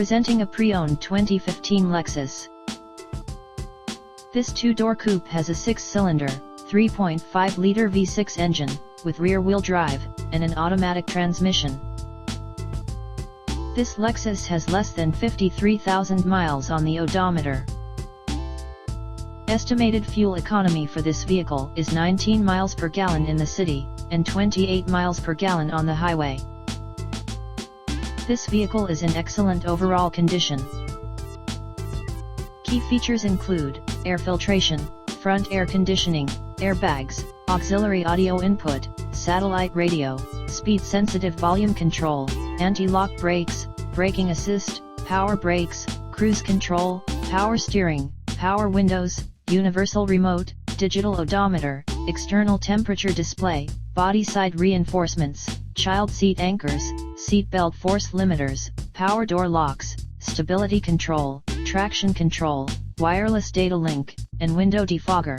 Presenting a pre-owned 2015 Lexus. This two-door coupe has a 6-cylinder, 3.5-liter V6 engine, with rear-wheel drive, and an automatic transmission. This Lexus has less than 53,000 miles on the odometer. Estimated fuel economy for this vehicle is 19 miles per gallon in the city, and 28 miles per gallon on the highway. This vehicle is in excellent overall condition. Key features include air filtration, front air conditioning, airbags, auxiliary audio input, satellite radio, speed-sensitive volume control, anti-lock brakes, braking assist, power brakes, cruise control, power steering, power windows, universal remote, digital odometer, external temperature display, body side reinforcements, child seat anchors, seat belt force limiters, power door locks, stability control, traction control, wireless data link, and window defogger.